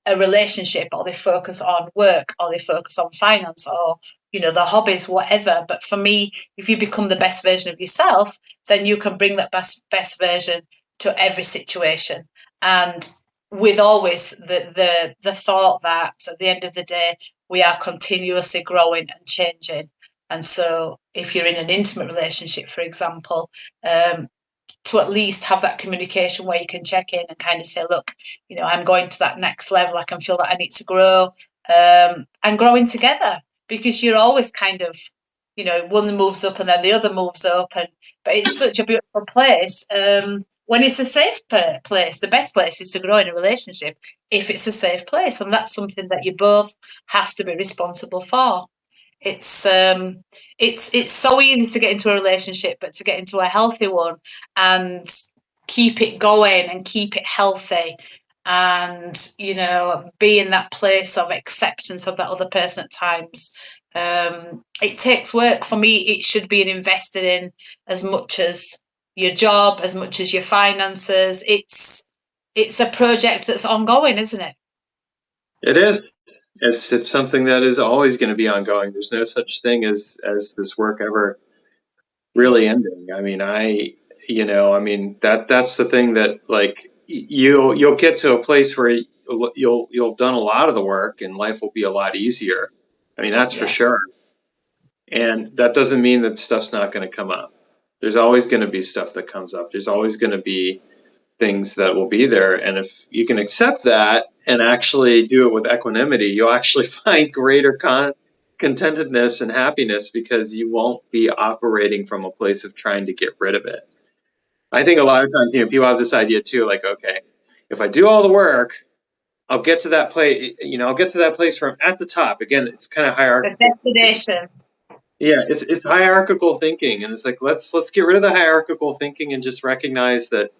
a relationship, or they focus on work, or they focus on finance, or, the hobbies, whatever. But for me, if you become the best version of yourself, then you can bring that best version to every situation. And with always the thought that at the end of the day, we are continuously growing and changing. And so if you're in an intimate relationship, for example, to at least have that communication where you can check in and kind of say, look, I'm going to that next level. I can feel that I need to grow, and growing together, because you're always kind of, one moves up and then the other moves up. But it's such a beautiful place. When it's a safe place, the best place is to grow in a relationship if it's a safe place. And that's something that you both have to be responsible for. It's so easy to get into a relationship, but to get into a healthy one and keep it going and keep it healthy, and be in that place of acceptance of that other person at times, It takes work. For me, it should be invested in as much as your job, as much as your finances. It's a project that's ongoing, isn't it? It is. It's something that is always going to be ongoing. There's no such thing as this work ever really ending. I mean, that's the thing that like you'll get to a place where you'll have done a lot of the work and life will be a lot easier. I mean, that's for Yeah. sure. And that doesn't mean that stuff's not going to come up. There's always going to be stuff that comes up. There's always going to be things that will be there. And if you can accept that and actually do it with equanimity, you'll actually find greater contentedness and happiness because you won't be operating from a place of trying to get rid of it. I think a lot of times, people have this idea too, like, okay, if I do all the work, I'll get to that place, I'll get to that place where I'm at the top. Again, it's kind of The hierarchical. destination. Yeah, it's hierarchical thinking, and it's like let's get rid of the hierarchical thinking and just recognize that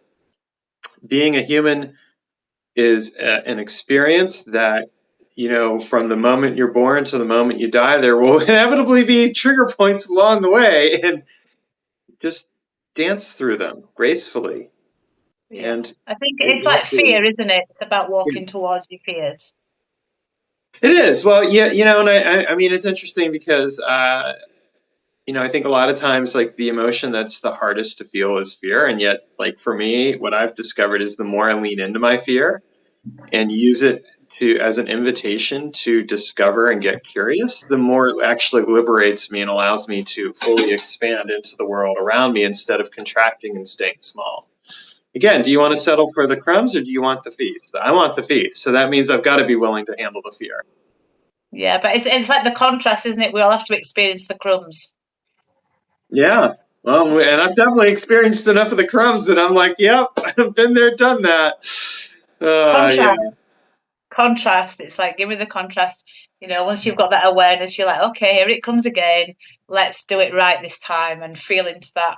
being a human is an experience that from the moment you're born to the moment you die, there will inevitably be trigger points along the way, and just dance through them gracefully. Yeah. And I think it it's like won't be. fear, isn't it? It's about walking towards your fears. It is. Well, yeah, and I mean, it's interesting because I think a lot of times, like, the emotion that's the hardest to feel is fear. And yet, like, for me, what I've discovered is the more I lean into my fear and use it as an invitation to discover and get curious, the more it actually liberates me and allows me to fully expand into the world around me instead of contracting and staying small. Again, do you want to settle for the crumbs or do you want the feast? I want the feast. So that means I've got to be willing to handle the fear. Yeah, but it's like the contrast, isn't it? We all have to experience the crumbs. Yeah. Well, and I've definitely experienced enough of the crumbs that I'm like, yep, I've been there, done that. Yeah. Contrast. Contrast. It's like, give me the contrast. Once you've got that awareness, you're like, okay, here it comes again. Let's do it right this time and feel into that,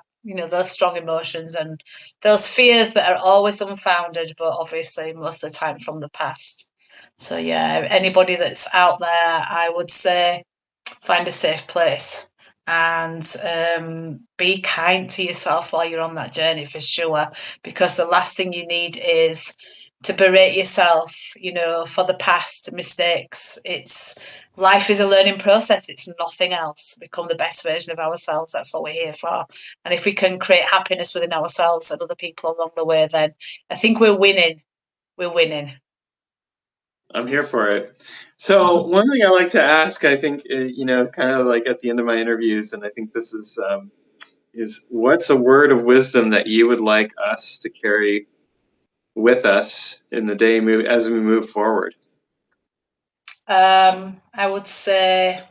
those strong emotions and those fears that are always unfounded, but obviously most of the time from the past. So, yeah, anybody that's out there, I would say find a safe place and be kind to yourself while you're on that journey for sure, because the last thing you need is to berate yourself for the past mistakes. Life is a learning process. It's nothing else. Become the best version of ourselves. That's what we're here for. And if we can create happiness within ourselves and other people along the way, then I think we're winning. I'm here for it. So one thing I like to ask, I think, kind of like at the end of my interviews, and I think this is what's a word of wisdom that you would like us to carry with us in the day as we move forward? I would say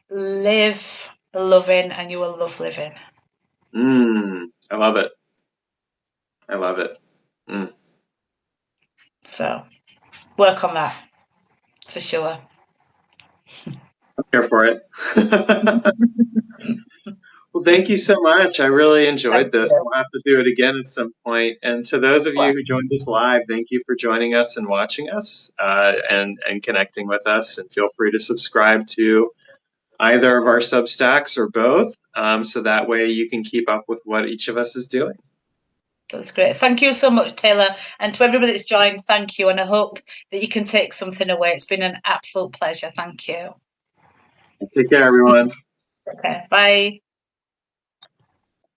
live loving and you will love living. I love it. I love it. So work on that for sure. I'm here for it. Well, thank you so much. I really enjoyed this. We'll have to do it again at some point. And to those of you who joined us live, thank you for joining us and watching us and connecting with us. And feel free to subscribe to either of our Substacks or both, so that way you can keep up with what each of us is doing. That's great. Thank you so much, Taylor. And to everybody that's joined, thank you. And I hope that you can take something away. It's been an absolute pleasure. Thank you. Take care, everyone. Okay. Bye.